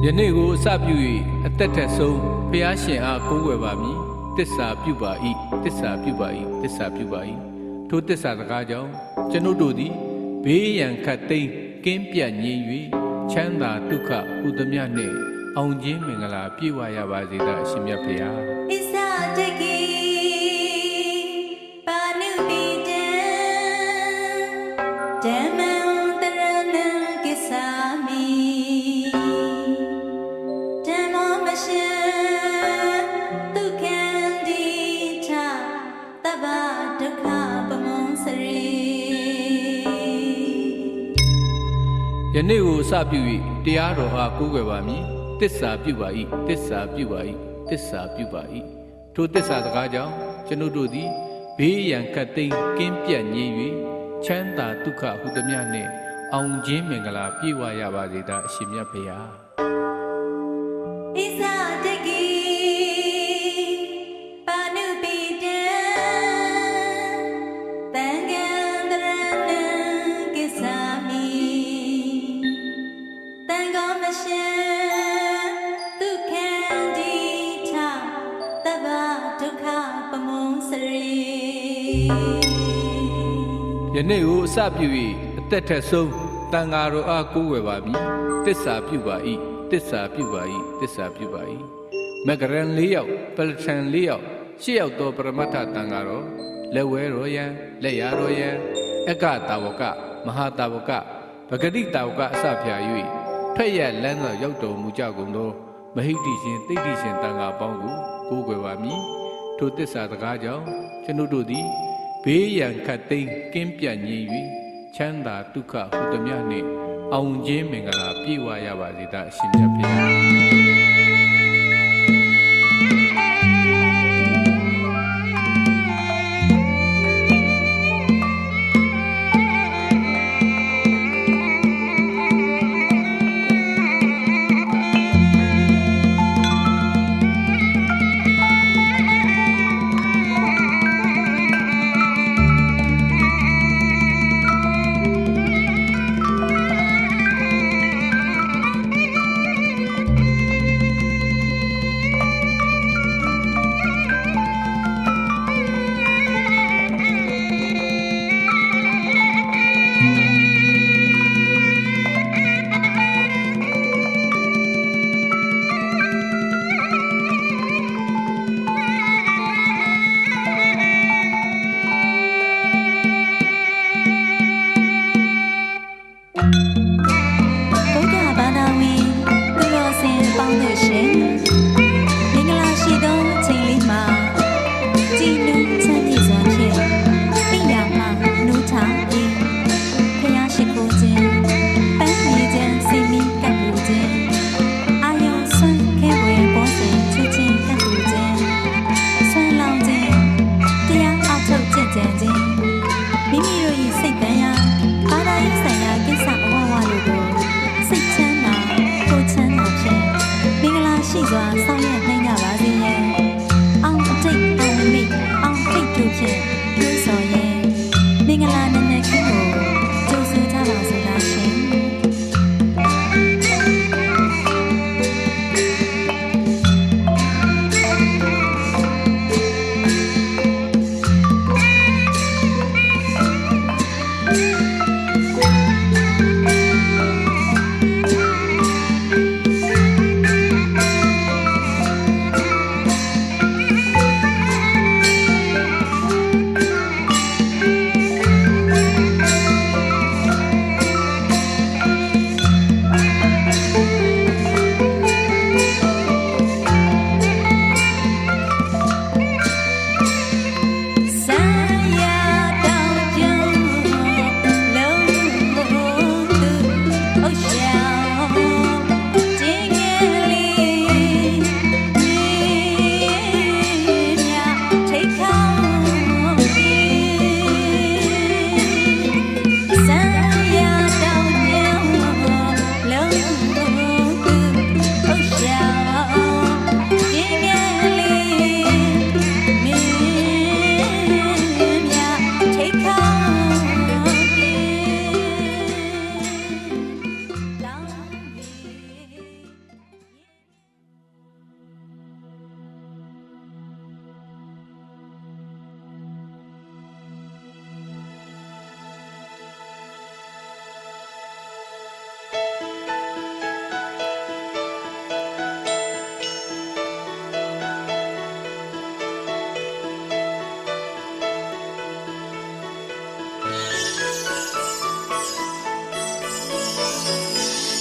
ယနေ့ကိုအစပြု၍အသက်ထက်ဆုံးဖျားရှင်အားကိုးကွယ်ပါမည်တစ္ဆာပြုပါ၏တစ္ဆာပြုပါ၏တစ္ဆာပြုပါ၏ထိုတစ္ဆာစကားကြောင့်ကျွန်ုပ်တို့သည်ဘေးရန်ခတ်သိမ်းကင်းပြတ်ငြိမ်၍ချမ်းသာဒုက္ခဟူသည်များနှင့်အောင်ခြင်းမင်္ဂလာပြည့်ဝရပါစေသာအရှင်မြတ်ဖျားဣဇာတကိပါဏုပိတံဓမ္မံတရဏံကိစ္ဆာမိဓမ္မောမရှံဒုက္ခံတိထသဗ္ဗဒုက္ခပမုံစရိယနေ့ကိုအစပြု၍တရားတော်အားကိုးကွယ်ပါမည်တစ္ဆာပြုပါ၏တစ္ဆာပြုပါ၏တစ္ဆာပြုပါ၏ထိုတစ္ဆာစကားကြောင့်ကျွန်ုပ်တို့သည်ဘေးရန်ခတ်သိမ်းကင်းပြတ်ငြိမ်၍ချမ်းသာဒုက္ခဟူသည်များနှင့်အောင်ခြင်းမင်္ဂလာပြည့်ဝရပါစေသာအရှင်မြတ်ဖျားဣဇာတကိပါဏုပိတံသံဃံတရဏံကိစ္ဆာမိသံဃောမရှံဒုက္ခံတိထသဗ္ဗဒုက္ခပမုံစရိယနေ့ကိုအစပြု၍အသက်ထက်ဆုံးတန်ဃာတော်အားကိုးကွယ်ပါမည်တစ္ဆာပြုပါ၏တစ္ဆာပြုပါ၏တစ္ဆာပြုပါ၏မဂရန်၄ယောက်ပလထန်၄ယောက်၈ယောက်သောပရမတ္ထတန်ဃာတော်လက်ဝဲတော်ယံလက်ရတော်ယံအက္ခတာဝကမဟာတာဝကပဂတိတာဝကအစဖြာ၍ထွက်ရလန်းသောရောက်တော်မူကြကုန်သောမဟိတိရှင်တိဋ္ဌိရှင်တန်ဃာပေါင်းကိုကိုးကွယ်ပါမည်ထိုတစ္ဆာစကားကြောင့်ကျွန်ုပ်တို့သည်ဘေးရန်ခတ်သိမ်းကင်းပြတ်ငြိမ်၍ချမ်းသာဒုက္ခဟူသည်များနှင့်အောင်ခြင်းမင်္ဂလာပြည့်ဝရပါစေသာအရှင်မြတ်ဖျား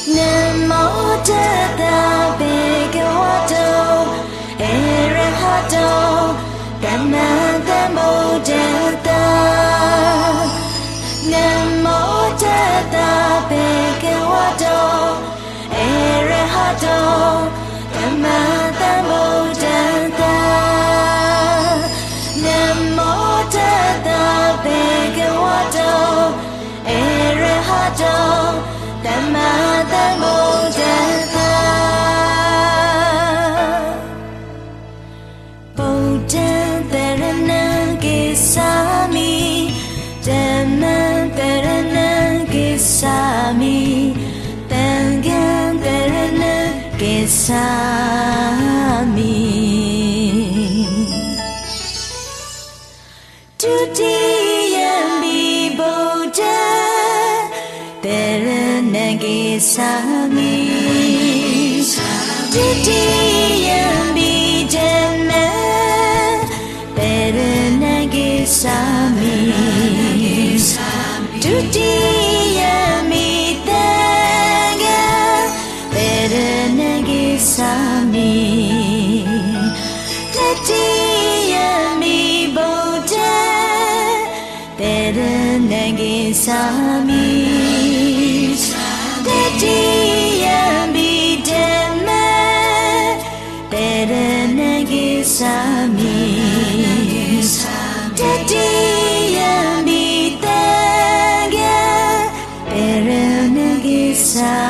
Namo Tata Bhagavato Arahato Dhammamo Tata Namo Tata Bhagavato Arahato Dhammamo Tata Namo Tata Bhagavato Arahato Dhammamo Tata Buddha Dharanam Gissami Dhammam Dharanam Gissami Sangam Dharanam Gissami Tutiyambi Buddha Dharanam Gissami Tutiyambi Dhammam Dharanam Gissami Tutiyambi Sangam Dharanam Gissami Tutiyambi Buddha Dharanam Gissami Tutiyambi Dhammam Dharanam Gissami Tutiyambi Sangam Dharanam Gissami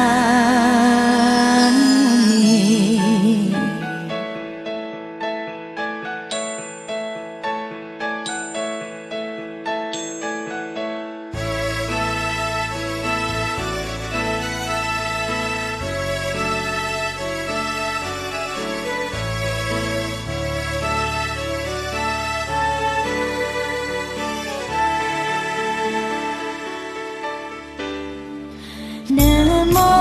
Namo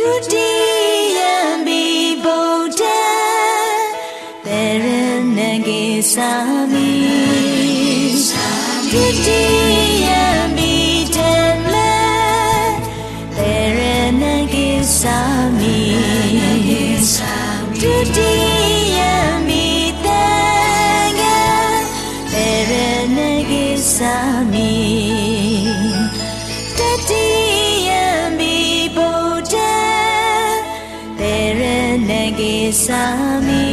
Dutiyambi Bodha Terenage Sami Dutiyambi Tenle Terenage Sami Dutiyambi Tenga Terenage Sami Sami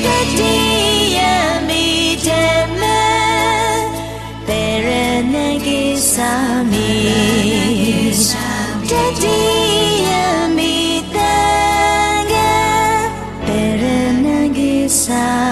Tatiyami Dhamma Terenage Sami Tatiyami Tanga Terenage Sami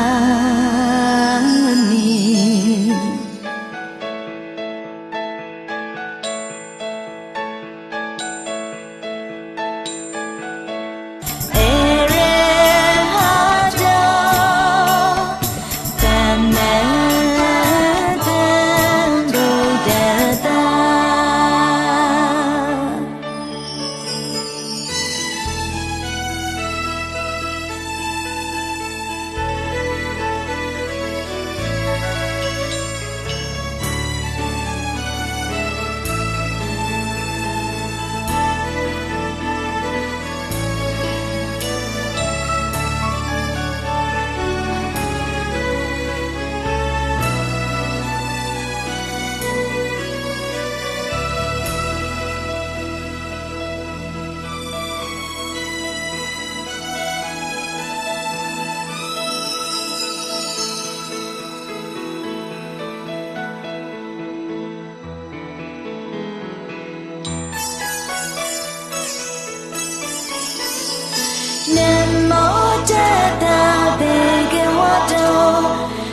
Namo Tata Bhagavato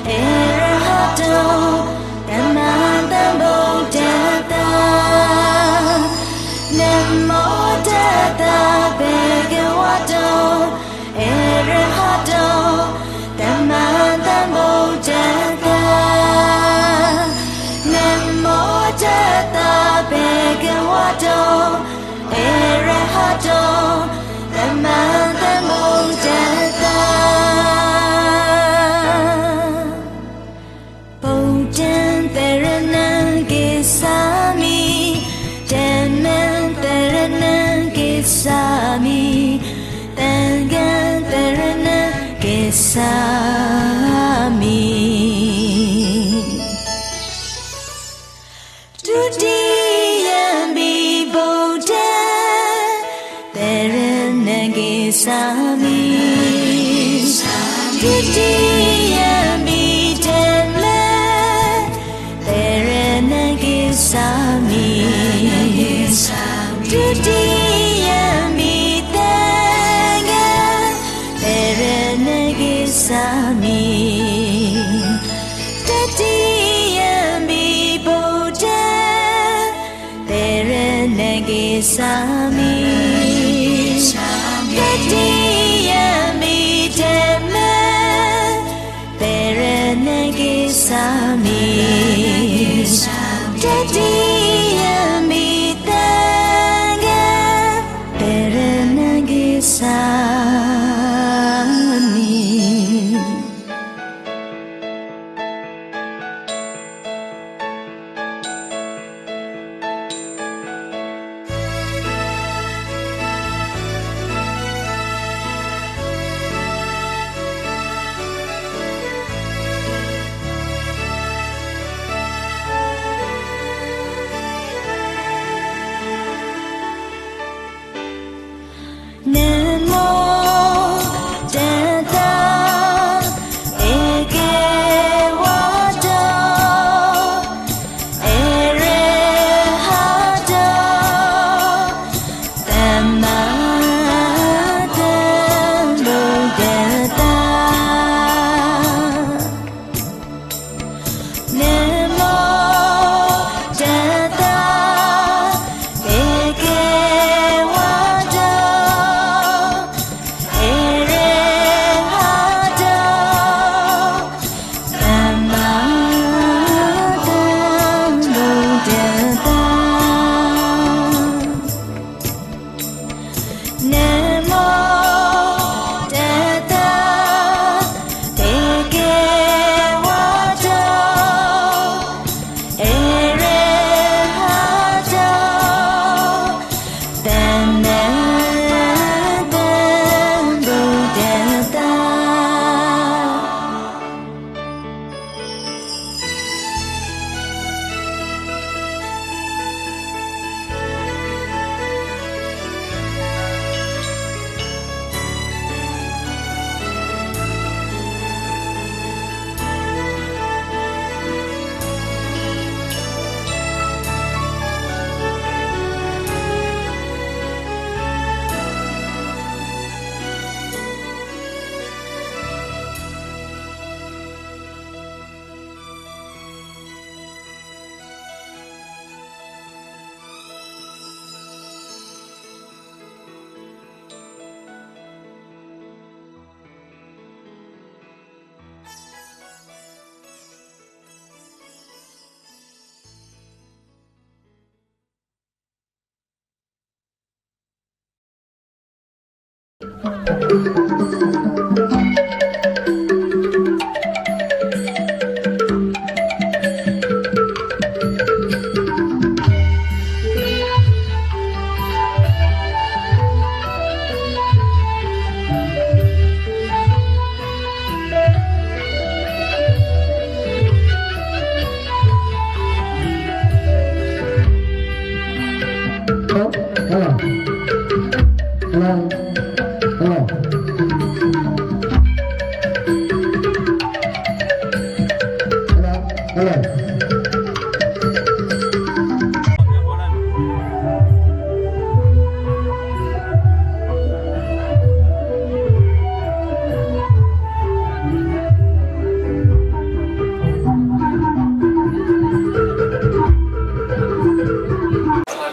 Arahato Dhamma Buddhata Namo Tata Bhagavato Arahato Dhamma Buddhata Namo Tata Bhagavato Arahato Dhamma Sami Tangan Terana Kesami Dutiyambi Bodha Terana Kesami Dutiyambi Tenla Terana Kesami Dutiyambi Tanga Terenage Sami Tatiyambi Bodha Terenage Sami Tatiyambi Dhamma Terenage Sami Tatiyambi Sami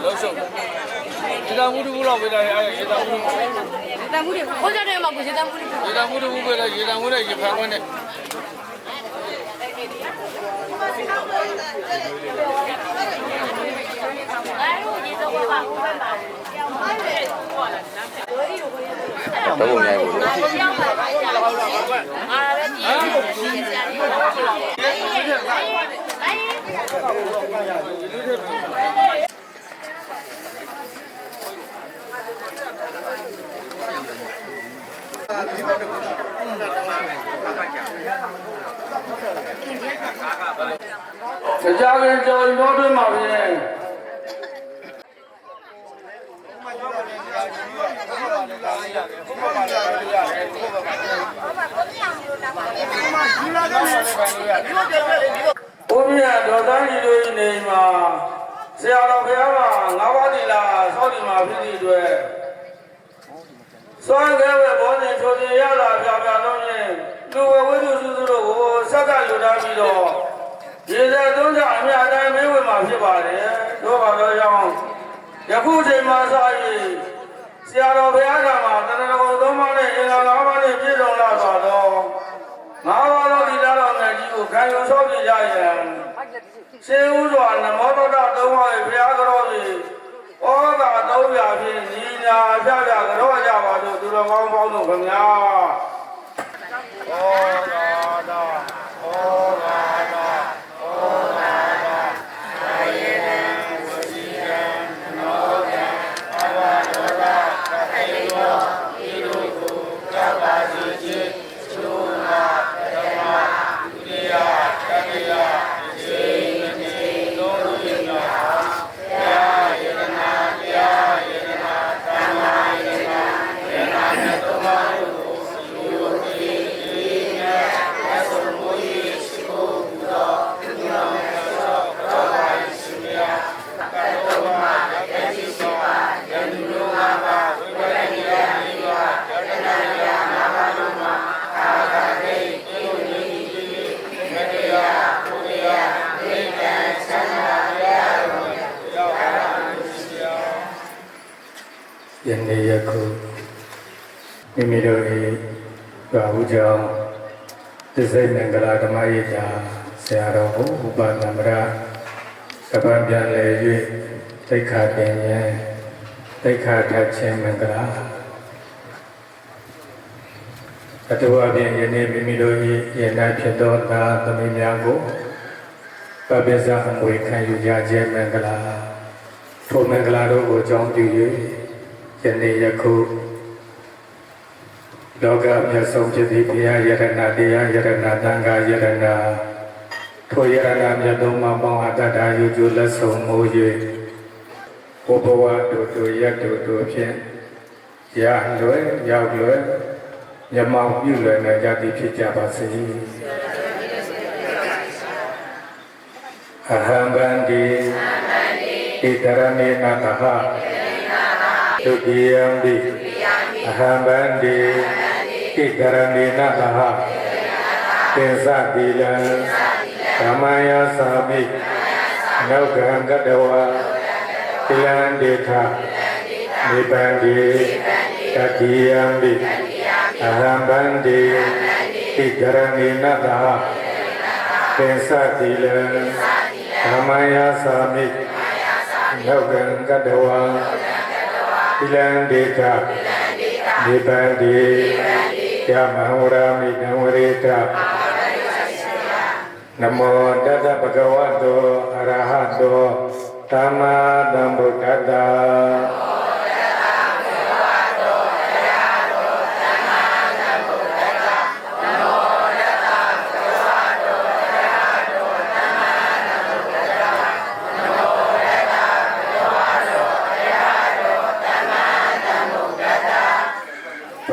လောက်ရှုပ်ဒီတမှုတစ်ခုလောက်ပေးလိုက်အဲ့ရေတမှုတစ်ခု တန်မှုတွေခေါ်ကြတယ်မှာကိုရေတန်မှုတွေ ရေတမှုတစ်ခုပေးလိုက်ရေတမှုနဲ့ရေဖန်ခွန်းနဲ့ အဲ့လိုရေတော့ပါဘူးပဲပါအဲ့ဒါကိုလာတယ်ဝေးရိုးကိုရ ဘယ်လိုနိုင်ဘူးလဲ ပြောင်းပါပါကြာအားပဲကြည့်နေကြတယ် ကြားခင်ကြော်ရောတွင်းမှာပြင် ဘုရားတော်သားကြီးတို့နေမှာဆရာတော်ဘုရားကငါးပါးတိလာဆောက်ဒီမှာဖြစ်သည့်အတွက်စွမ်းခဲဝဲဘောဇင်ချိုတင်ရတာပြပြလုံးချင်းလူဝဝိသုစုစုတို့ကိုဆက်ကလူထားပြီးတော့ရေစက်သုံးချအမြအတိုင်းမင်းဝင်မှာဖြစ်ပါတယ်တို့ပါတော့ကြောင့်ယခုချိန်မှာစ၍ဆရာတော်ဘုရားကမှာတဏှာကိုသုံးပါးနဲ့အင်္ဂါ၅ပါးနဲ့ပြည့်စုံလာပါတော့ငါးပါးသောဒီလာတော်မြတ်ကြီးကိုခံယူဆောက်ပြကြရန်ရှင်ဥစွာနမောတတသုံးပါးရဲ့ဘုရားတော်ကြီးဩသာသုံးပြဖြင့်ညီညာပြပြကြောကြပါတို့သူတော်ကောင်းပေါင်းတို့ခင်ဗျာဩသာသာဩသာသာဩသာသာအာယေနံဝစီယံနောယံအဘယောဂသတေယောဤတို့ကိုကြပါစေခြင်းကျိုးနာဓမ္မဒုတိယတတိယခြေနေသုံးရင်းနာတရားယေနာတရားယေနာသံဃာယေနာယေနာသုံးပါးတို့ကိုယူတိတိနဲ့အစုံမူ၏ရှိကိုဘုရားဒီနောင်သောတော်ပါရှိမြတ်ကတောမှာယတိစေပါယန္တုလောကပါဝိပရိယနိဝါယတနာယနာမလုံးမှာအာဂတိပြုနေ၏မတရားဘုရားဣဒံသံဃာတရားတော်ရောက်ပါရှိရာယနေ့ယခုမိမိတို့၏ဘာဟုကြောင့်သစ္စိတ်မင်္ဂလာဓမ္မရေးရာဆရာတော်ဘုဥပနမရကပံပြန်လေ၍သိက္ခာပင်ဉာဏ်သိက္ခာထခြင်းမင်္ဂလာအတူအပြင်ယနေ့မိမိတို့၏ယနေ့ဖြစ်သောသာသမီများကိုပပိစ္ဆအမွေခံယူကြခြင်းမင်္ဂလာထိုမင်္ဂလာတို့ကိုကြောင်းပြု၍ယနေ့ယခုလောကမြတ်ဆုံးဖြစ်သည့်ဘုရားယရဏတရားယရဏသံဃာယရဏထိုယရဏမြတ်သုံးပါးပေါင်းအတ္တဓာယူကျိုးလက်ဆုံးမိုး၍ဘုဘဝတို့တို့ရတို့တို့ဖြင့်ရလွယ်ရောက်လွယ်မြတ်မောင်ပြုလွယ်နိုင်ကြသည်ဖြစ်ကြပါစေအဟံဗန္တိဣတရမေနတဟဒုတိယံတိအဟံဗန္တိဣတရမေနတဟသင်္သတိလံဓမ္မယသာမိနောကံကတဝါတိလံဒေထနိဗ္ဗန္တိတတိယံတိအဟံဗန္တိဣတရမေနတဟသင်္သတိလံဓမ္မယသာမိနောကံကတဝါတိလံဒေထ นิพพานติยะมหวรามินังวริตะนะโมตัสสะภะคะวะโตอะระหะโตสัมมาสัมพุทธัสสะ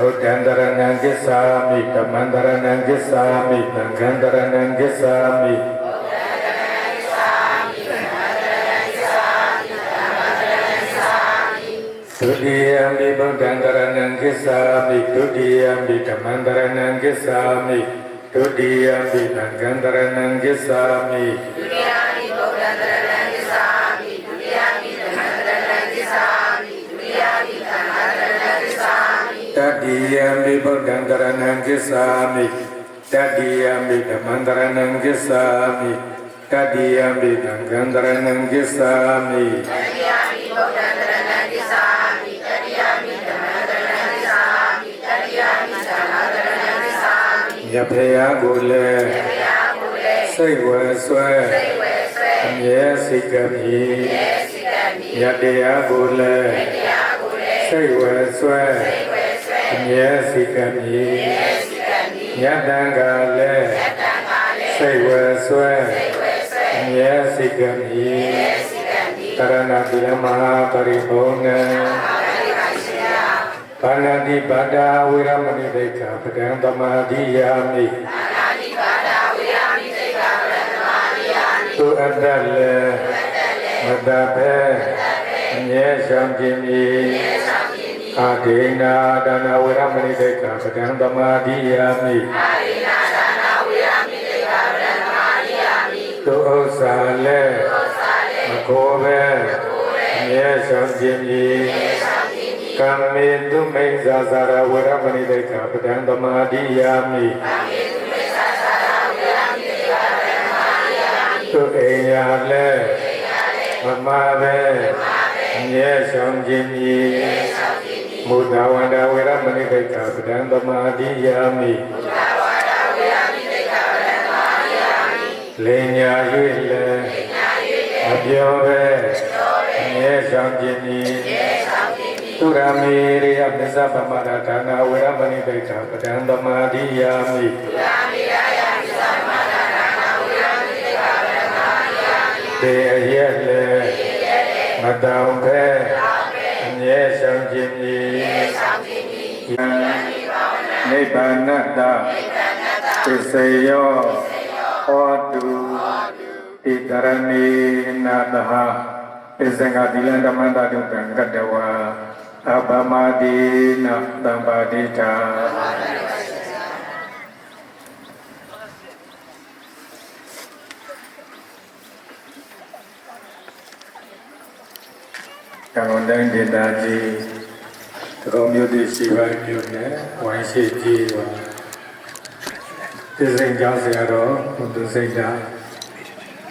พุทธังตรณังคิสสามิธัมมังตรณังคิสสามิสังฆังตรณังคิสสามิทุติยมปิพุทธังตรณังคิสสามิทุติยมปิธัมมังตรณังคิสสามิทุติยมปิสังฆังตรณังคิสสามิตติยมปิพุทธังตรณังคิสสามิตติยมปิธัมมังตรณังคิสสามิตติยมปิสังฆังตรณังคิสสามิยะเพยะกุเลစိတ်ဝဲဆွဲအမြဲစိတ်ကမြည်ယတ္တရားကိုလည်းစိတ်ဝဲဆွဲအမြဲစိတ်ကမြည်ယတ္တံကလည်းစိတ်ဝဲဆွဲအမြဲစိတ်ကမြည်တရဏတိလမဟာပရိဘုံနံဘာနာတိပါဒာဝိရမဏိဒိဋ္ဌာပဒံသမာဓိယာမိသူအတ္တလည်းမတ္တပဲအမြဲရှောင်ခြင်းမည်အာဒေနာဒါနဝိရမဏိဒိဋ္ဌာပဒံသမာဓိယာမိသူဥစ္စာလည်းမကိုးပဲအမြဲရှောင်ခြင်းမည်ကမ္မေတုမိစ္ဆာစာရဝိရမဏိဒိဋ္ဌာပဒံသမာဓိယာမိသူအိယာလည်းမမပဲအမြဲရှောင်ခြင်းမည်မုဒ္ဒဝန္တဝိရမဏိဒိဋ္ဌာပဒံသမာဓိယာမိလင်ညာ၍လည်းမပြောပဲအမြဲရှောင်ခြင်းမည်သုရမေရိယပစ္စပမရဒါနဝိရမဏိဒိဋ္ဌာပဒံသမာဓိယာမိတေအရက်လည်းမတောင်ပဲအမြဲရှောင်ခြင်းမည်နိဗ္ဗာနတ္တသစ္စယောဟောတုဣတရဏေနတဟပစ္စံဃတိလံဓမ္မန္တဒုက္ခံကတဝါအပမတိနသံပါတိတာကံဝန်တိုင်းဒေသကြီးသရုံမျိုးတိရှိပါမြို့နယ်ဝိုင်းရှိကြီးပါဒီစိတ်ကြောင့်ဆရာတော်ဘုသူစိတ်တာ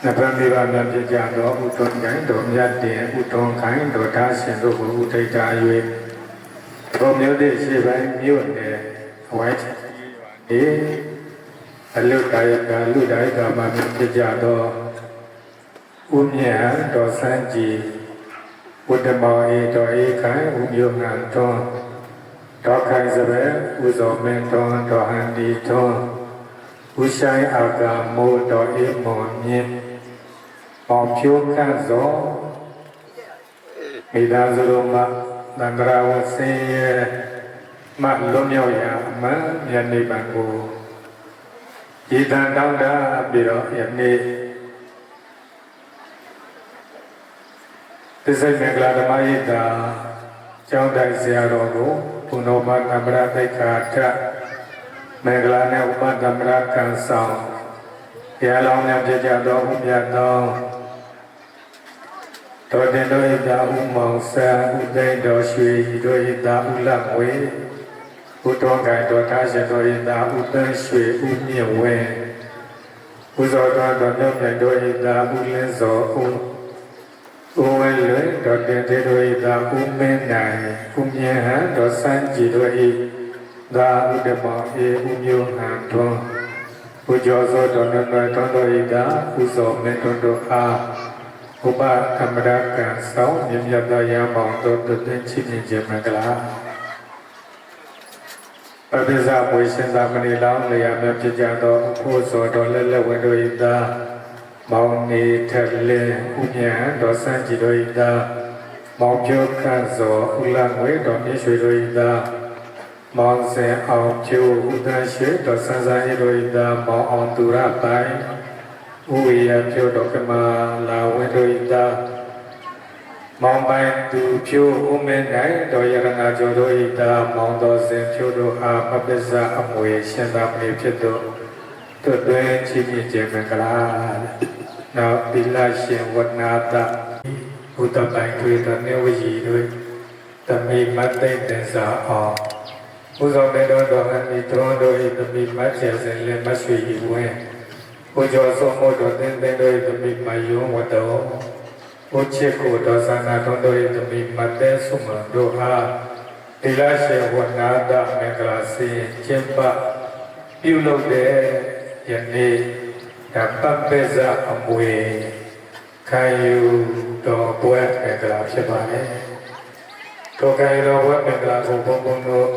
နဗ္ဗမိဘမြတ်ပြကြတော်ဥထုံကိုင်းတော်မြတ်တင်ဥထုံကိုင်းတော်သားရှင်တို့ကိုဥထိတ်တာ၍သရုံမျိုးတိရှိပါမြို့နယ်ဝိုင်းရှိကြီးပါဒီအလုတယကလူတိုင်းကမှမြတ်ပြကြတော်ဥမြတ်တော်စံကြီးဝတ္တမောဧတောဧခိုင်ဥမျိုးငံတွန်းတောခိုင်စပယ်ဥဇောမင်းတွန်းတောဟန်ဒီတွန်းဥဆိုင်အာကမိုးတော်ဧမွန်မြင့်အောင်ဖြိုးခန့်စောမိသားစုတို့မှသံဃာဝဆင်းရဲမှလွတ်မြောက်ရာအမှန်မြတ်နိဗ္ဗာန်ကိုဤတန်တောင်းတပြီးတော့ယနေ့သစ္စာမင်္ဂလာဓမ္မယိတာကျောင်းတိုင်ဆရာတော်ကိုဘုနောမကမ္မရတိခါထမင်္ဂလာနဲ့ဥပဒမ္မရကံဆောင်ဘုရားလောင်းနဲ့ပြကြတော်ဘုရားတော်တော်တင်တော်ဣတာဥမောင်ဆံဥသိန်းတော်ရွှေဤတော်ဣတာဥလတ်ဝေဘုတော်ကံတော်ထားရှင်တော်ဣတာဥသန်းရွှေဥမြင့်ဝဲဘုဇောတော်တော်မြတ်တော်ဣတာဥလင်းစောဥ ဦးဝဲလွယ်ဒေါ်တင်သေးတို့၏သာဦးမင်းနိုင်ဦးမြင့်ဟန်ဒေါ်စန်းကြည်တို့၏သာဥဒမောင်၏ဦးမျိုးဟန်ထွန်းဦးကျော်စောဒေါ်နွယ်နွယ်ထွန်းတို့၏သာဦးစောမင်းထွန်းတို့အားဥပသမရကံဆောင်မြင့်မြတ်သောရမောင်တို့တင်ချီးမြှင့်ခြင်းမင်္ဂလာပပိစမွေရှင်သာမဏေလောင်းလျာမြတ်ဖြစ်ကြသောအဖို့စောတော်လက်လက်ဝင်တို့၏သာမောင်နေထက်လင်းဥမြတ်ဒေါ်စန်းကြည်တို့၏သာမောင်ဖြိုးခန့်စောဦးလငွေဒေါ်မြင့်ရွှေတို့၏သာမောင်စင်အောင်ဖြိုးဦးတန်းရွှေဒေါ်စန်းစန်းတို့၏သာမောင်အောင်သူရပိုင်ဥဝေယဖြိုးဒေါ်ကမာလာဝင်းတို့၏သာမောင်ပိုင်သူဖြိုးဦးမင်းနိုင်ဒေါ်ရတနာကျော်တို့၏သာမောင်တော်စင်ဖြိုးတို့အားပပိစအမွေရှင်သာမဏေဖြစ်သောတို့တွင်ချီးမြှင့်ခြင်းမင်္ဂလာနောက်သီလရှင်ဝနာတဘုဒ္ဓပိုင်တွေတနေဝကြီးတို့တမိမတ်သိမ့်တင်စာအောင်ဘုဇောမေတော်တော်အမိတော်တို့၏တမိမတ်ချေစဉ်လည်းမဆွေဤဝင်းဘုကျော်ဆုံးမို့တော်တင်တင်တို့၏တမိမယုံဝတ္တောဘုချစ်ကိုတော်သနာတော်တို့၏တမိမတ်တဲ့ဆုမတို့အားသီလရှင်ဝနာတမင်္ဂလာစီကျင့်ပပြုလုပ်တဲ့ယနေ့ဓမ္မပစ္စာအမွေခံယူတော်ပွဲမင်္ဂလာဖြစ်ပါတယ်။ထိုခံယူတော်ပွဲမင်္ဂလာကိုဘုံဘုံတို့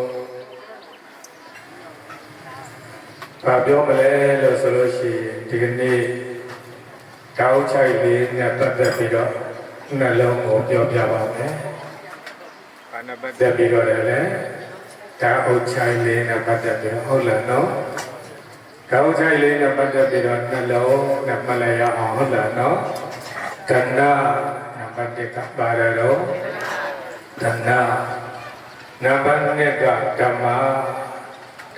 ဗာပြောမလဲလို့ဆိုလို့ရှိရင်ဒီကနေ့တောက်ချိုက်လေးနဲ့ပတ်သက်ပြီးတော့နှလုံးကိုပြောပြပါမယ်။ဘာနဲ့ပတ်သက်ပြီးတော့လည်းတောက်ချိုက်လေးနဲ့ပတ်သက်ပြီးဟုတ်လားနော်။ကောင်းချိုင်လေးနဲ့ပတ်သက်ပြီးတော့နှလုံးနဲ့မှတ်လိုက်ရအောင်ဟုတ်လားနော်တဏ္ဍနံပါတ်1ကပါရတော့တဏ္ဍနံပါတ်2ကဓမ္မ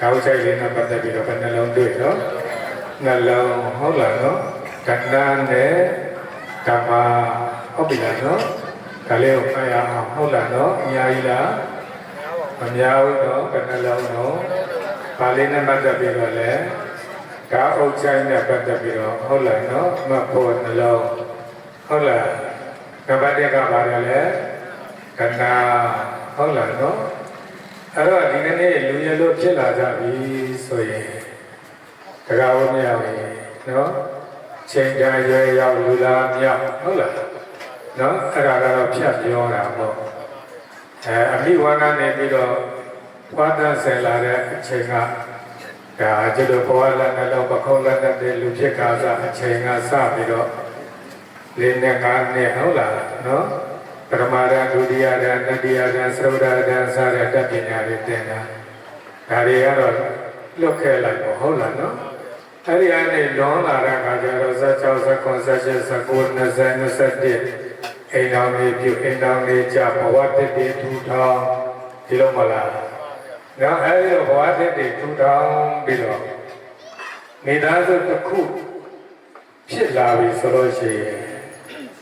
ကောင်းချိုင်လေးနဲ့ပတ်သက်ပြီးတော့နှလုံးတွေ့နော်နှလုံးဟုတ်လားနော်တဏ္ဍနဲ့ဓမ္မဟုတ်ပြီလားနော်ဒါလေးကိုမှတ်ရအောင်ဟုတ်လားနော်အများကြီးလားမများဘူးနော်ဘယ်နှလုံးနော်ပါဠိနဲ့ပတ်သက်ပြီးတော့လည်းကားအုပ်ချိုင်းနဲ့ပတ်သက်ပြီးတော့ဟုတ်လားနော်မှတ်ဖို့နှလုံးဟုတ်လားနံပါတ်1ကပါတယ်လေကနာဟုတ်လားနော်အဲ့တော့ဒီကနေ့လူရလို့ဖြစ်လာကြပြီဆိုရင်တရားဝမြောက်ရင်နော်ချိန်တန်ရွယ်ရောက်လူလာမြောက်ဟုတ်လားနော်အဲ့ဒါကတော့ဖြတ်ပြောတာပေါ့အမိဝါဒနဲ့ပြီးတော့ဝါဒဆယ်လာတဲ့အချိန်ကဒါကျတော့ဘဝလည်းနှလုံးပခုံးလည်းတဲ့လူဖြစ်ကားစားအချိန်ကစပြီးတော့၄နဲ့၅နဲ့ဟုတ်လားနော်ပထမရဒုတိယရတတိယရသရုဒ္ဓရစတဲ့တပညာတွေသင်တာဒါတွေကတော့လွတ်ခဲ့လိုက်ပေါ့ဟုတ်လားနော်အဲ့ဒီအနေလွန်လာတဲ့အခါကျတော့16 19 18 19 20 21အိမ်တော်လေးပြုအိမ်တော်လေးကြဘဝတည်တည်ထူထောင်ဒီလိုမလားနော်အဲဒီလိုဘဝတည်တည်ထူထောင်ပြီးတော့မိသားစုတစ်ခုဖြစ်လာပြီဆိုလို့ရှိရင်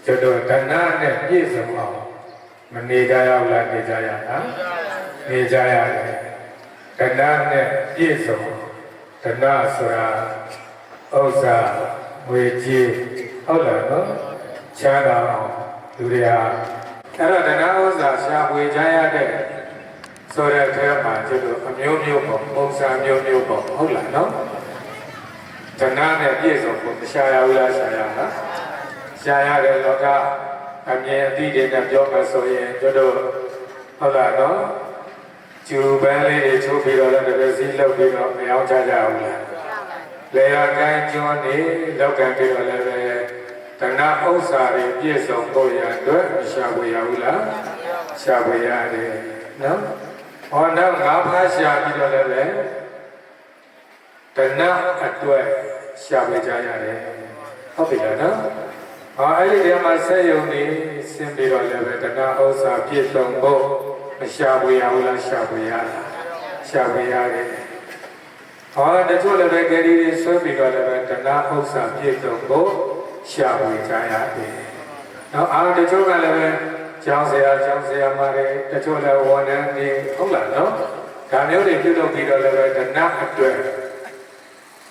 ကျွတ်တော့တဏှာနဲ့ပြည့်စုံအောင်မနေကြရဘူးလားနေကြရတာနေကြရတယ်တဏှာနဲ့ပြည့်စုံတဏှာဆိုတာဥစ္စာဝေကြီးဟုတ်လားနော်ချမ်းသာအောင်လူတွေဟာအဲ့တော့တဏှာဥစ္စာရှာဖွေကြရတဲ့ဆိုတဲ့အဲမှာကျတော့အမျိုးမျိုးပေါ့ပုံစံမျိုးမျိုးပေါ့ဟုတ်လားနော်တဏှာနဲ့ပြည့်စုံဖို့မရှာရဘူးလားရှာရလားရှာရတဲ့လောကအမြင်အသိတွေနဲ့ပြောမှဆိုရင်ကျတော့ဟုတ်လားနော်ကျူပန်းလေးတွေချိုးပြီးတော့လည်းတစ်စီးလောက်ပြီးတော့မအောင်ကြကြဘူးလားလေယာကိုင်းကျွန်းနေလောက်ကန်ပြီးတော့လည်းပဲတဏှာဥစ္စာတွေပြည့်စုံဖို့ရအတွက်ရှာဖွေရဘူးလားရှာဖွေရတယ်နော်ဟောနောက်ငါးဖားရှာပြီးတော့လည်းပဲတဏှာအတွက်ရှာဖွေကြရတယ်ဟုတ်ပြီလားနော်ဟောအဲ့ဒီတည်းမှာဆက်ယုံနေဆင်းပြီးတော့လည်းပဲတဏှာဥစ္စာပြည့်စုံဖို့မရှာဖွေရဘူးလားရှာဖွေရတာရှာဖွေရတယ်ဟောတချို့လည်းပဲကြည်ရီဆွဲပြီးတော့လည်းပဲတဏှာဥစ္စာပြည့်စုံဖို့ရှာဖွေကြရတယ်နော်အားတချို့ကလည်းပဲကျောင်းဆရာမတွေတချို့လည်းဝန်ထမ်းတွေဟုတ်လားနော်ဒါမျိုးတွေပြုလုပ်ပြီးတော့လည်းပဲတဏှာအတွက်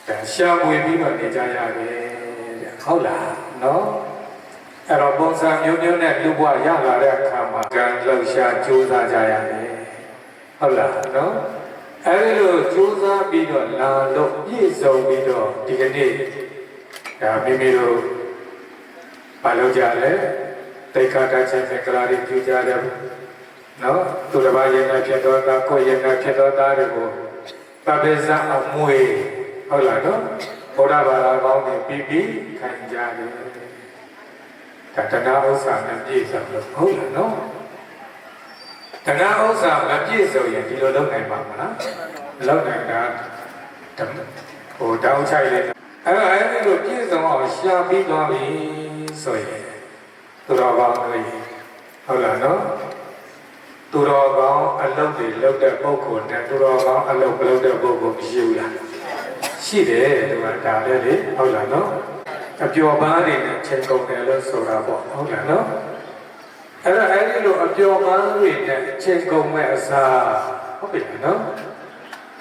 ဒါရှာဖွေပြီးမှနေကြရတယ်တဲ့ဟုတ်လားနော် အဲ့တော့ပုံစံမျိုးမျိုးနဲ့လူ့ဘဝရလာတဲ့အခါမှာကံလှုပ်ရှားကြိုးစားကြရတယ်ဟုတ်လားနော်အဲ့ဒီလိုကြိုးစားပြီးတော့လာလို့ပြည့်စုံပြီးတော့ဒီကနေ့ဒါမိမိတို့မလုပ်ကြလဲတိတ်ခါတချင်းပဲကလာရီပြုကြတယ်နော်သူတစ်ပါးရင်နဲ့ဖြစ်တော့တာကိုယ်ရင်နဲ့ဖြစ်တော့တာတွေကိုပပိစအမွေဟုတ်လားနော်ဘုရားဘာသာကောင်းတွေပြီးခံကြတယ်တဏှာဥစ္စာမပြည့်စုံလို့ဟုတ်လားနော်တဏှာဥစ္စာမပြည့်စုံရင်ဒီလိုလုပ်နိုင်ပါမလားမလုပ်နိုင်တာဟိုတောင်းချိုက်လိုက်အဲ့လိုပြည့်စုံအောင်ရှာပြီးသွားပြီဆိုရင်သူတော်ကောင်းတွေဟုတ်လားနော်သူတော်ကောင်းအလုပ်တွေလုပ်တဲ့ပုဂ္ဂိုလ်နဲ့သူတော်ကောင်းအလုပ်လုပ်တဲ့ပုဂ္ဂိုလ်မရှိဘူးလားရှိတယ်သူကဒါလည်းလေဟုတ်လားနော်အပျော်ပါးတွေနဲ့ချိန်ကုန်တယ်လို့ဆိုတာပေါ့ဟုတ်လားနော်အဲ့ဒီလိုအပျော်ပါးတွေနဲ့ချိန်ကုန်မဲ့အစားဟုတ်ပြီနော်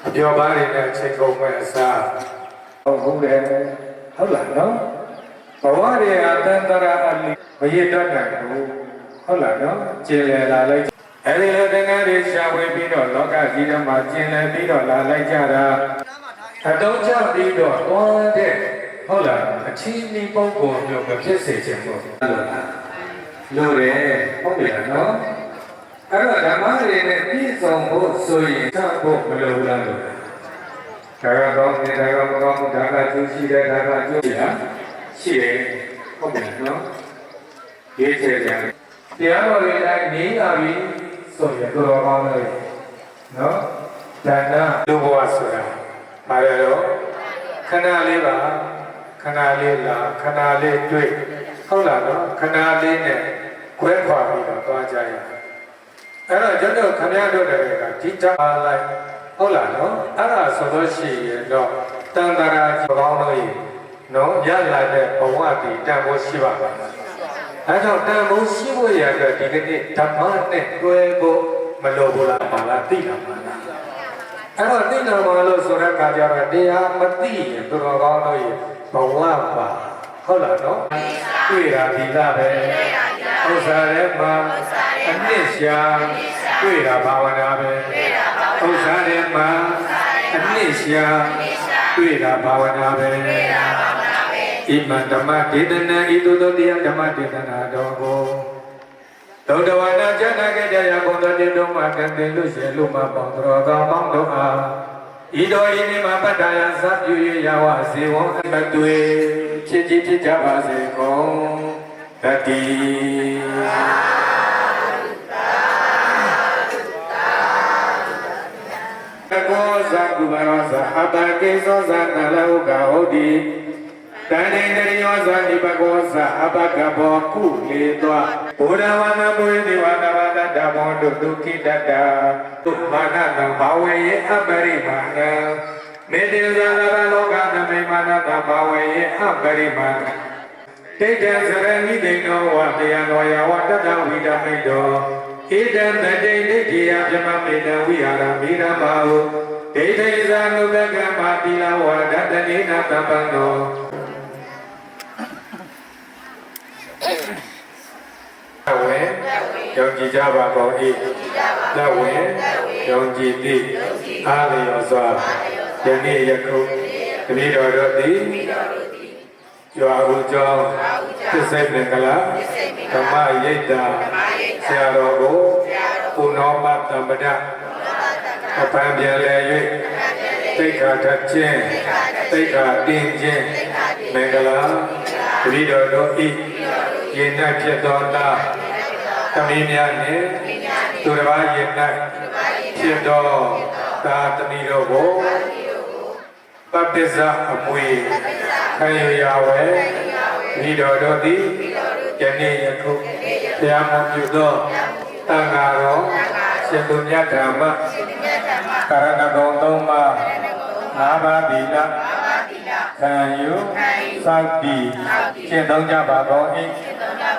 အပျော်ပါးတွေနဲ့ချိန်ကုန်မဲ့အစားဟုတ်တယ်ဟုတ်လားနော်ဘဝတွေအတန်တရာအလီမရတတ်နိုင်ဘူးဟုတ်လားနော်ကျင်လည်လာလိုက်အဲဒီလိုတဏှာတွေရှာဖွေပြီးတော့လောကကြီးထဲမှာကျင်လည်ပြီးတော့လာလိုက်ကြတာအတုံးချပြီးတော့တွန်းတဲ့ဟုတ်လားအချင်းချင်းပုံပေါ်မျိုးမဖြစ်စေချင်ဘူးလို့လားလို့တယ်ဟုတ်ပြီလားနော်အဲ့တော့ဓမ္မတွေနဲ့ပြည့်စုံဖို့ဆိုရင်စဖို့မလိုဘူးလားလို့ဒါကတော့ဒီဒါကမကောင်းဘူးဒါကကျိုးရှိတယ်ဒါကကျိုးရှိလားရှိတယ်ဟုတ်ပြီနော်ရေးချယ်တယ်တရားတော်တွေတိုင်းနေလာပြီဆိုရင်တော်ကောင်းတယ်နော်ဒါနလူဘဝဆိုတာဘာလဲတော့ခဏလေးပါခဏလေးလာခဏလေးတွေ့ဟုတ်လားနော်ခဏလေးနဲ့ခွဲခွာပြီးတော့သွားကြရအဲ့တော့ကျွန်တော်ခင်ဗျားတို့တွေကဒီတာလိုက်ဟုတ်လားနော်အဲ့ဒါဆိုလို့ရှိရင်တော့တန်တရာကြီးကောင်းလို့ရနော်ရလာတဲ့ဘဝတည်တန်ဖို့ရှိပါပါအဲ့တော့တန်ဖို့ရှိဖို့ရတဲ့ဒီကနေ့ဓမ္မနဲ့တွဲဖို့မလိုဘူးလားပါလားသိတာပါလားအဲ့တော့သိတယ်မလို့ဆိုတဲ့အခါကျတော့တရားမသိရင်သူတော်ကောင်းလို့ရဘဝပါဟုတ်လားနော်တွေ့တာဒီလားပဲဥစ္စာထဲမှာအနှစ်ရှာတွေ့တာဘာဝနာပဲဥစ္စာထဲမှာအနှစ်ရှာတွေ့တာဘာဝနာပဲဣမံဓမ္မဒေသနာဤသို့သောတရားဓမ္မဒေသနာတော်ကိုသုတ္တဝါနာကျမ်းနာခဲ့ကြရဘုံတော်တင်တို့မှာကံတင်လို့ရှိလို့မှာပေါင်းတော်ကောင်းပေါင်းတို့အားဤတော်ဤနေမှာပတ္တယသပြု၍ရဝဇေဝံအတ္တွေဖြစ်ဖြစ်ကြပါစေကုန်တတိကောဇာကုမရောဇာအပကေသောဇာနလောကဟုတ်ဒီတန်တေတရိယောဇာနိဘကောဇာအပကဘောကုလေသောဘုရားဝနာမွေဒီဝနာဝတ္တဘောတုဒုခိတတသုမာနတံဘာဝေယအပရိမာဏံမေတ္တေဇာလဘလောကနမိမာနတံဘာဝေယအပရိမာဏံတိတ္တစရဏိတေနောဝတေယနောယဝတ္တဝိဒမိတောဣဒံတတိဋ္ဌိယပြမမေတံဝိဟာရမိရမဟုဒိဋ္ဌိဇာနုပကမတိလဝဒတတိနာတပံနောဝေယုံကြည်ကြပါကုန်၏လက်ဝေယုံကြည်သည်အားလျော်စွာယနေ့ယခုတပည့်တော်တို့သည်ရွာဦးကျောင်းသစ္စိတ်မင်္ဂလာဓမ္မရိပ်တာဆရာတော်ကိုပုနောမတမ္ပဒအပံပြန်လဲ၍သိက္ခာထခြင်းသိက္ခာတင်းခြင်းမင်္ဂလာတပည့်တော်တို့ဤယေနဖြစ်တော်တာသမီးများနှင့်သူတစ်ပါးယေနဖြစ်တော်သာသမီးတို့ကိုပပိဇာအမွေခံရရဝဲဤတော်တို့သည်ယနေ့ယခုတရားမပြုသောတန်ဃာတော်ရှင်သူမြတ်ဓမ္မကာရဏဂုံသုံးပါးငါးပါးသီလခံယူစောင့်တည်ရှင်းသုံးကြပါကုန်၏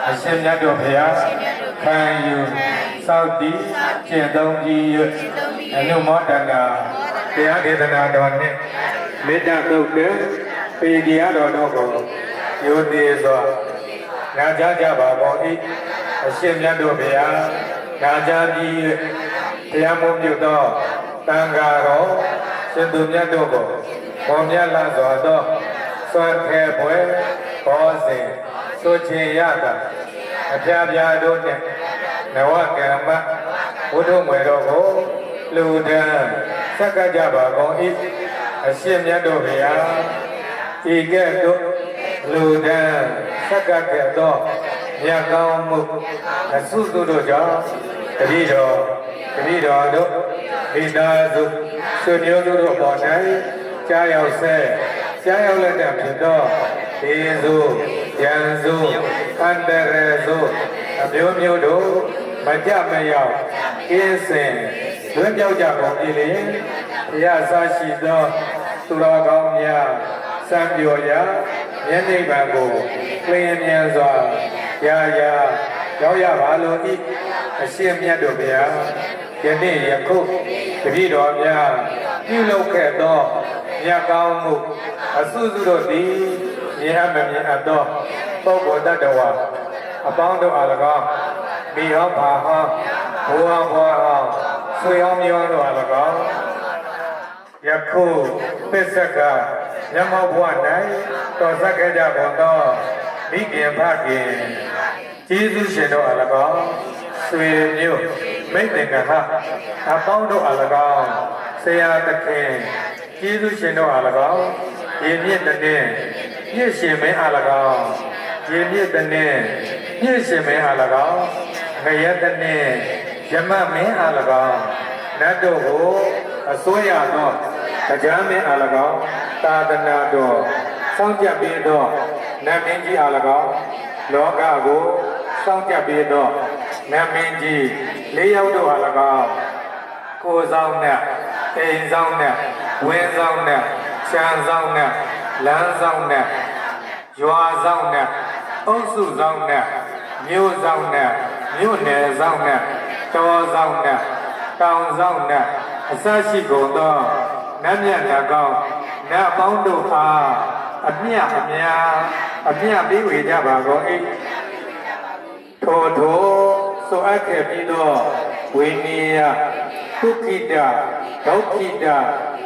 အရှင်မြတ်တို့ဘုရားခံယူစောင့်တည်ရှင်းသုံးကြည်၍အနုမောဒနာတရားဒေသနာတော်နှင့်မေတ္တာသုတ်တဲ့ပေတရားတော်တို့ကိုယုံသေးစွာ နာကြကြပါကုန်၏အရှင်မြတ်တို့ဗျာနာကြပြီးတရားမုံပြုသောတန်ဃာတော်ရှင်သူမြတ်တို့ကိုဘောမြတ်လာစွာသောစွမ်းခဲပွဲဘောစဉ်ဆိုချင်ရတာအပြားပြားတို့နှင့်နဝကမ္မဘုဒ္ဓငွေတော်ကိုလူဒန်းဆက်ကကြပါကုန်၏အရှင်မြတ်တို့ဗျာဤကဲ့သို့လူဒန်းဆက်ကခဲ့သောမြတ်ကောင်းမှုအစုစုတို့ကြောင့်တတိတော်တို့ဣဒါစုဆွေမျိုးတို့ပေါ်၌ကြားရောက်လက်တဲ့ဖြစ်သောဒီစုရန်စုခန္တရစုအမျိုးမျိုးတို့မကြမရောက်ကင်းစင်လွတ်ပြောက်ကြကုန်ပြီလေဘုရားဆရှိသောသူတော်ကောင်းများစံပြောရာမျက်နှိပ်ပံကိုလျင်မြန်စွာရောက်ရပါလို့ဤအရှင်မြတ်တို့ဗျာယနေ့ယခုတပည့်တော်များပြုလုပ်ခဲ့သောမြတ်ကောင်းမှုအစုစုတို့သည်မြင်အပ်မမြင်အပ်သောပုဂ္ဂိုလ်တ attva အပေါင်းတို့အား၎င်းမိဟောင်းပါဟောင်းဘိုးဟောင်းဘွားဟောင်းဆွေဟောင်းမျိုးတို့အား၎င်းယခုပစ္စကညမောဘဝ၌တော်ဆက်ခဲ့ကြကုန်သောမိခင်ဖခင်ကျေးဇူးရှင်တို့အား၎င်းဆွေမျိုးမိတ်တင်္ဂဟအပေါင်းတို့အား၎င်းဆရာသခင်ကျေးဇူးရှင်တို့အား၎င်းဒီမြင့်တဲ့မြင့်ရှင်မင်းအား၎င်းဒီမြင့်တဲ့မြင့်ရှင်မင်းအား၎င်းငရတဲ့ယမမင်းအား၎င်းနတ်တို့ကိုအစိုးရသောတရားမင်းအား၎င်းသာသနာတော်စောင့်ကြပြီးသောနတ်မင်းကြီးအား၎င်းလောကကိုစောင့်ကြပြီးသောနတ်မင်းကြီး၄ယောက်တို့အား၎င်းကိုယ်ဆောင်နဲ့အိမ်ဆောင်နဲ့ဝင်းဆောင်နဲ့ခြံဆောင်နဲ့လမ်းဆောင်နဲ့ရွာဆောင်နဲ့အုပ်စုဆောင်နဲ့မြို့ဆောင်နဲ့မြို့နယ်ဆောင်နဲ့တောဆောင်နဲ့တောင်ဆောင်နဲ့အစရှိကုန်သောနတ်မြတ်နတ်ကောင်းနတ်ပေါင်းတို့အားအမြပေးဝေကြပါကုန်၏ထိုဆိုအပ်ခဲ့ပြီးသောဝိနည်းသုခိတဒုက္ခိတ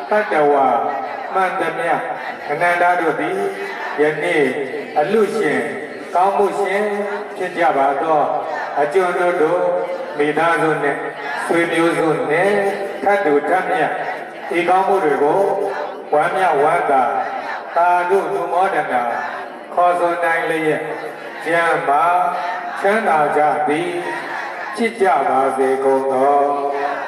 တတ္တဝမှန်သမျှအနန္တတို့သည်ယနေ့အလူရှင်ကောင်းမှုရှင်ဖြစ်ကြပါသောအကျိုးတို့မိသားစုနှင့်ဆွေမျိုးစုနှင့်ထပ်တူထပ်မြတ်ဒီကောင်းမှုတွေကိုဝမ်းမြောက်ဝမ်းသာသာတို့လူမောဒနာခေါ်ဆိုနိုင်လျက်ကျမ်းပါချမ်းသာကြသည်ချစ်ကြပါစေကုန်သော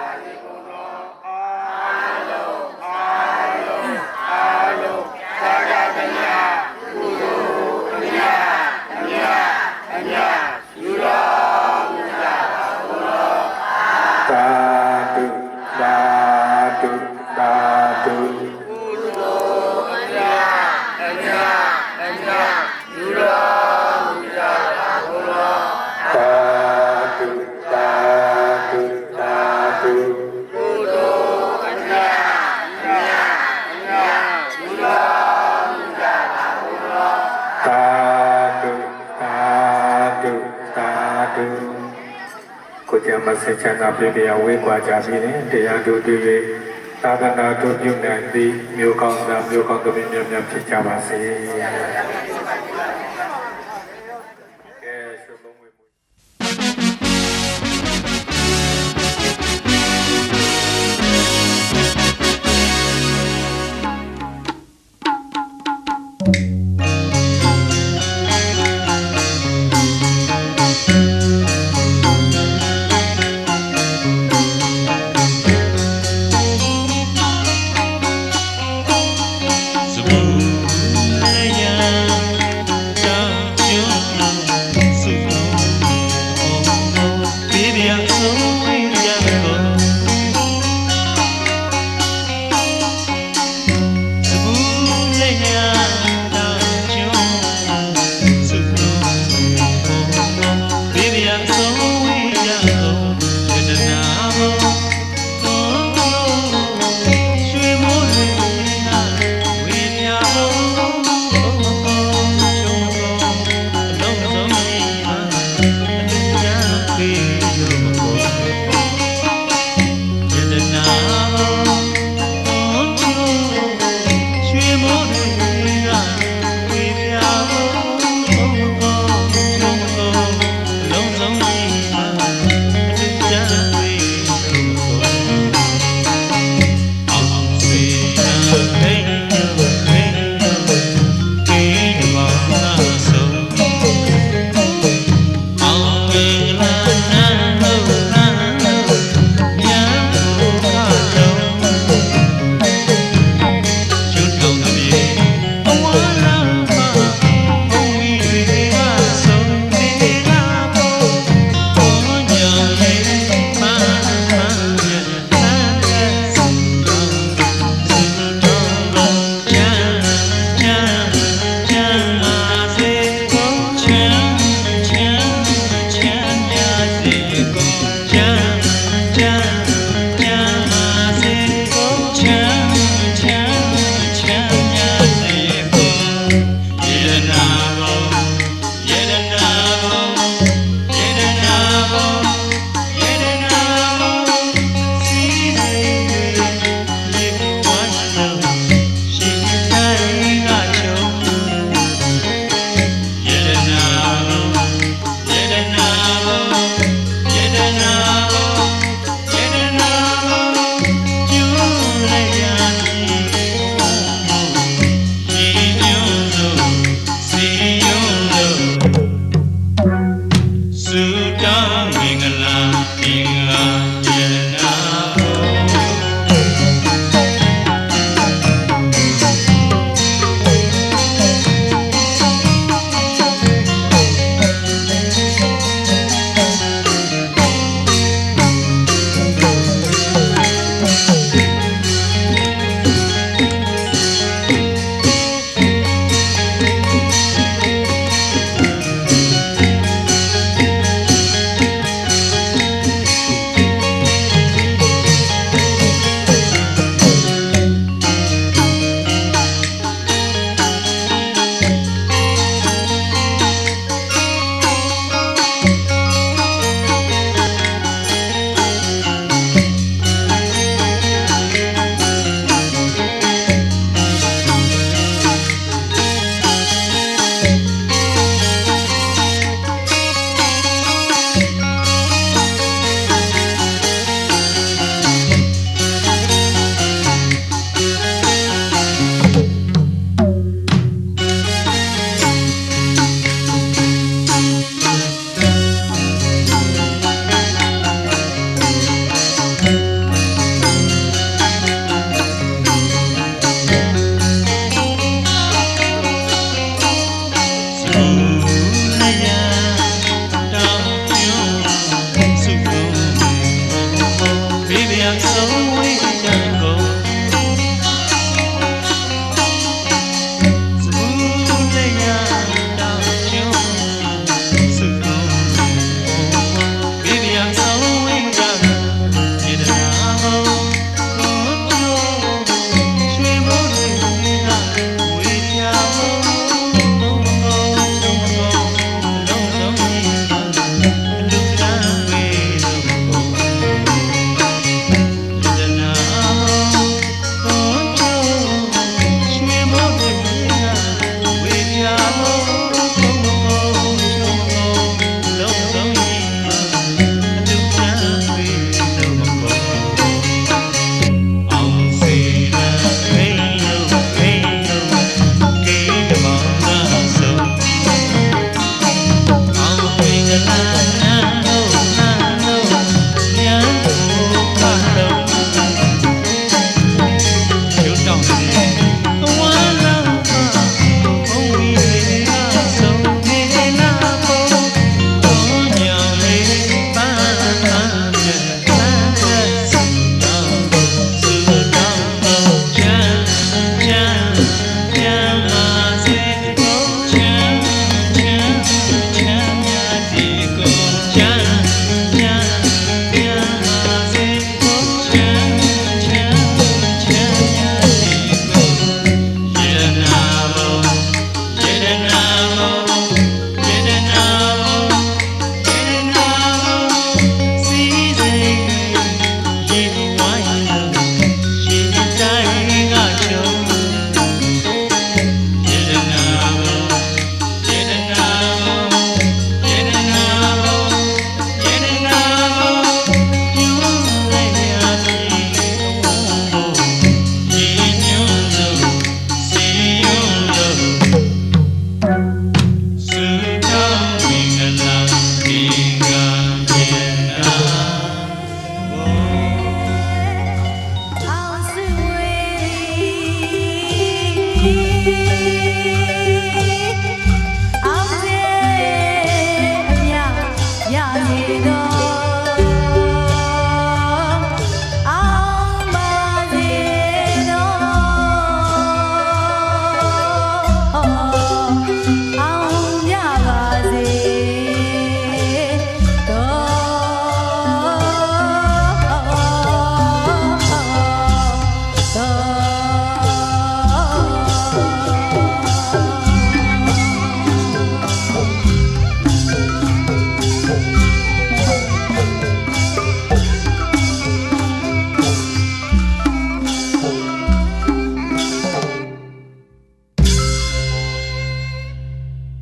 မဆက်ချမ်းသာပြည့်ပြည့်ဝေးကွာကြပြီးတယ်တရားတို့တွေ့၍သာသနာတို့ပြုနိုင်ပြီးမျိုးကောင်းသားမျိုးကောင်းသမီးများများဖြစ်ကြပါစေ။ကဲရှုံးမွေးမှု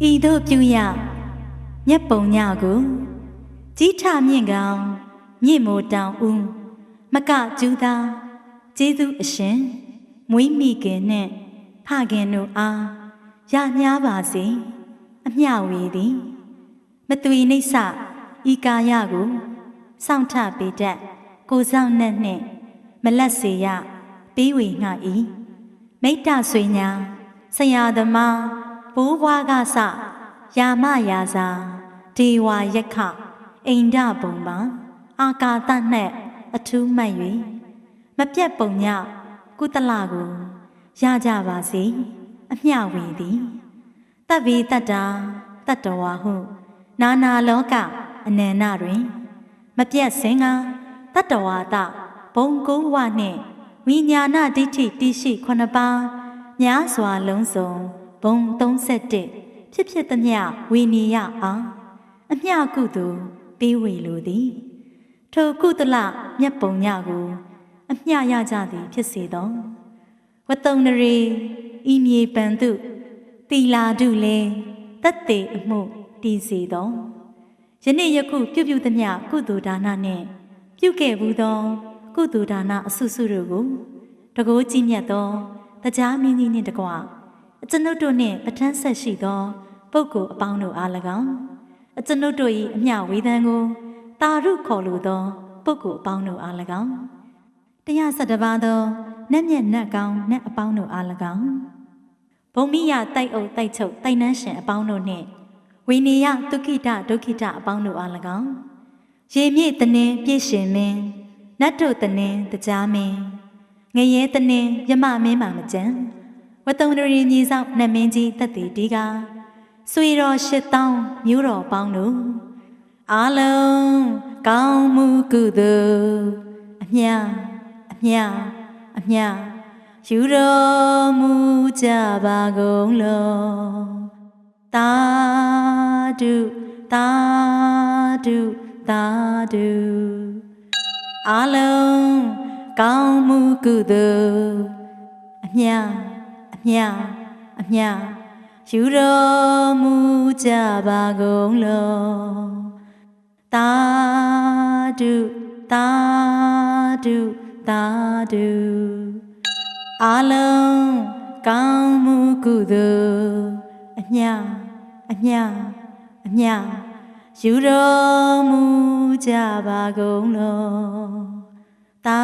ဤသို့ပြုရမြတ်ပုံညကိုကြီးထမြင့်ကောင်မြင့်မိုးတောင်ဦးမကကျူးသားကျေးဇူးအရှင်မွေးမိခင်နှင့်ဖခင်တို့အားရညားပါစေအမျှဝေသည်မသွေနိစ္စဤကာယကိုစောင့်ထပေးတတ်ကိုဆောင်နှင့်နှင့်မလက်စေရပေးဝေငှ၏မိတ္တဆွေညာဆရာသမားဘိုးဘွားကစယာမယာစာဒေဝယက္ခအိန္ဒဘုံပါအာကာသနှင့်အထူးမှတ်၍မပြတ်ပုံညကုသလကိုရကြပါစေအမျှဝေသည်တဗ္ဗေတတ္တာတတ္တဝါဟုနာနာလောကအနန္တတွင်မပြတ်စင်ကတတ္တဝါတဘုံကိုးဝနှင့်ဝိညာဏဒိဋ္ဌိတိရှိ9ပါးများစွာလုံးစုံဘုံ31ဖြစ်ဖြစ်သမျှဝေနေရအောင်အမျှကုသိုလ်ပေးဝေလိုသည်ထိုကုသလမြတ်ပုံညကိုအမျှရကြသည်ဖြစ်စေသောဝတုံနရေဤမြေပန်တုတီလာတုလေတတ်တေအမှုတည်စေသောယနေ့ယခုပြုသမျှကုသိုလ်ဒါနနှင့်ပြုခဲ့ဘူးသောကုသိုလ်ဒါနအဆုစုတို့ကိုတကိုးကြီးမြတ်သောတရားမင်းကြီးနှင့်တကွအကျွန်ုပ်တို့နှင့်ပဋ္ဌာန်းဆက်ရှိသောပုဂ္ဂိုလ်အပေါင်းတို့အား၎င်းအကျွန်ုပ်တို့၏အမျှဝေသံကိုတာရုခေါ်လိုသောပုဂ္ဂိုလ်အပေါင်းတို့အား၎င်း112ပါးသောနတ်မြတ်နတ်ကောင်းနတ်အပေါင်းတို့အား၎င်းဘုံမိယတိုက်အုပ်တိုက်ချုပ်တိုက်နှန်းရှင်အပေါင်းတို့နှင့်ဝိနည်းဒုက္ခိတဒုက္ခိတအပေါင်းတို့အား၎င်းရေမြေ့တနင်းပြည့်ရှင်မင်း နတ်တို့တနင်တကြားမင်းငရဲတနင်ယမမင်းမှမကြံဝတုံရီမြေဆောင်နတ်မင်းကြီးတက်တည်တီးကဆွေတော်8000မျိုးတော်ပေါင်းတို့အားလုံးကောင်းမှုကုသိုလ်အမြအမြအမြယူတော်မူကြပါကုန်လောတာဓုတာဓုတာဓုအားလုံးကောင်းမှုကုသိုလ်အမြအမြအမြယူတော်မူကြပါကုန်လောတာဓုတာဓုတာဓုအားလုံးကောင်းမှုကုသိုလ်အမြအမြအမြယူတော်မူကြပါကုန်လောတာ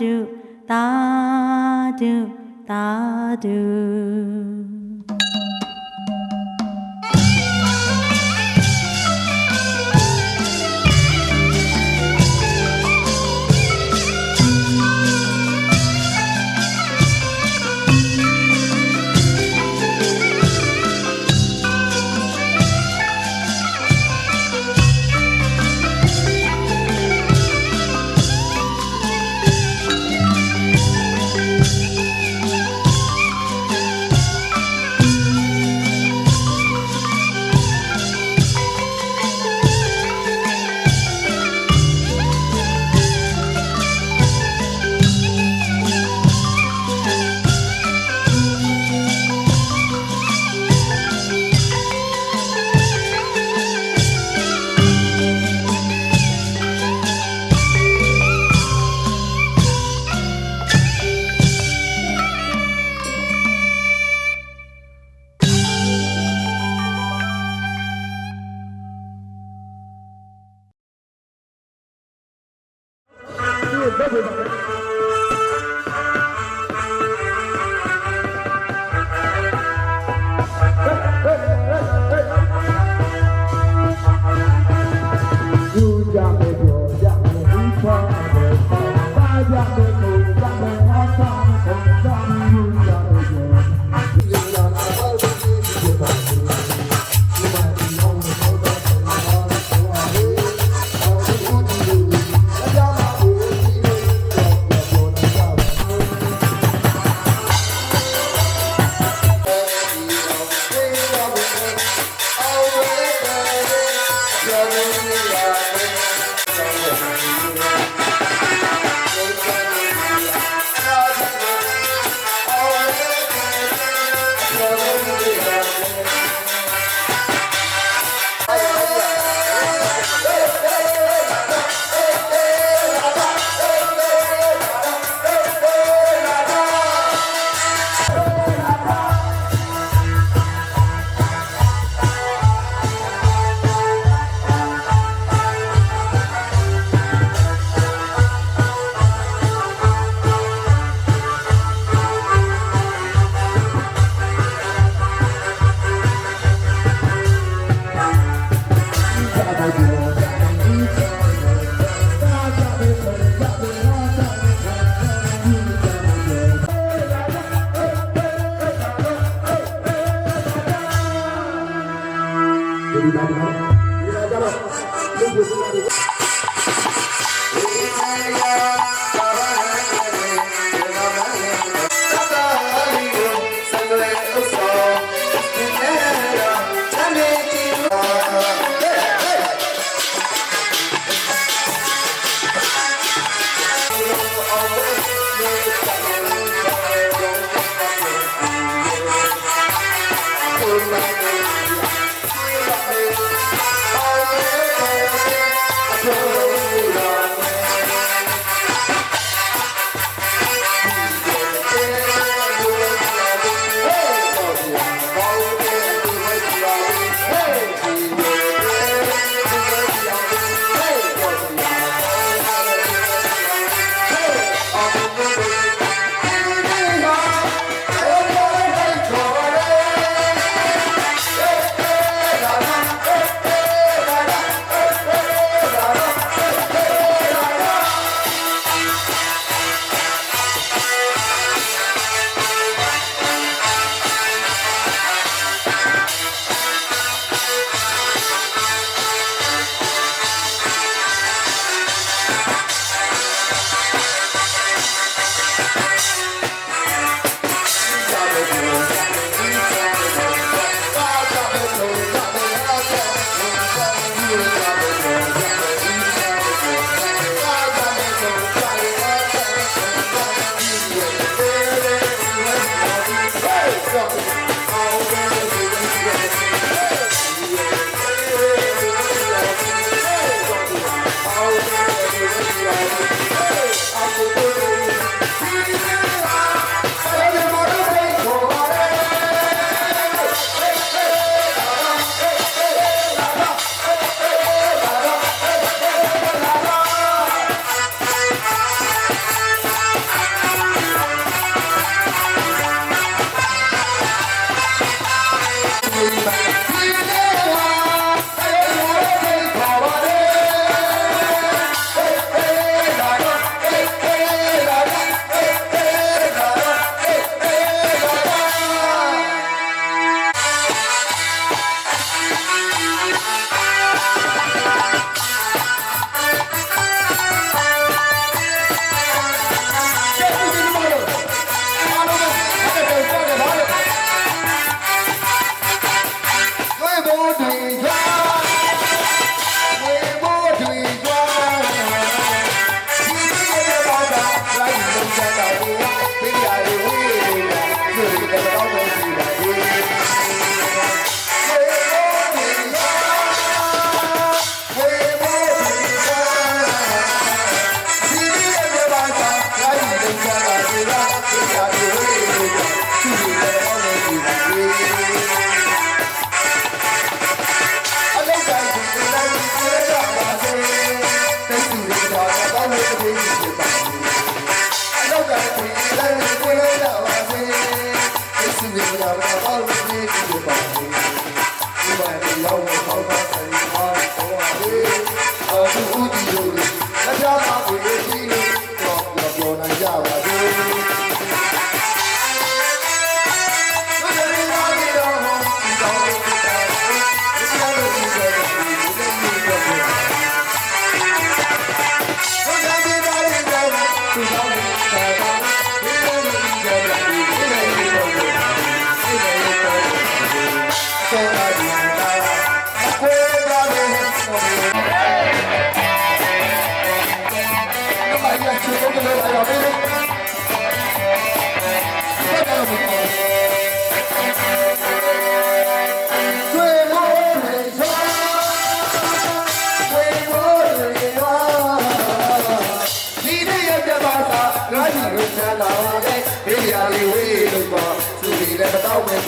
ဓုတာဓုတာဓု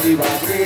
ဒီပါစေ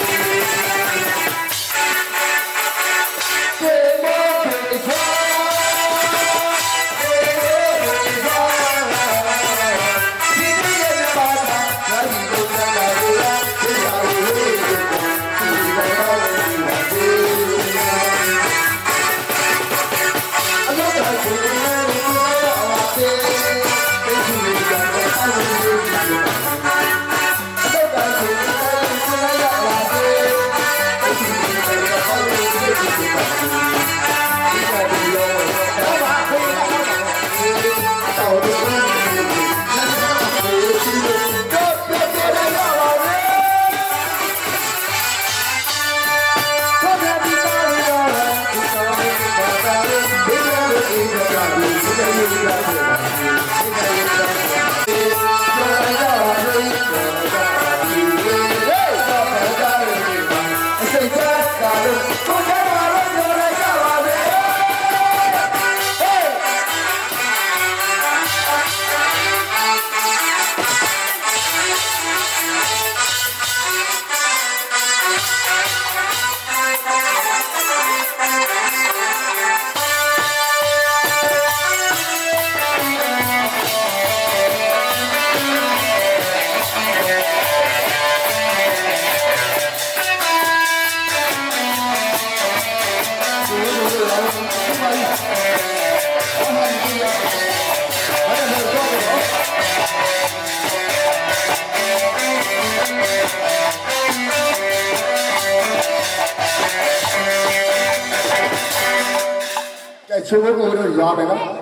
ချိုးဖို့ကိုတော့ရွာမယ်နော်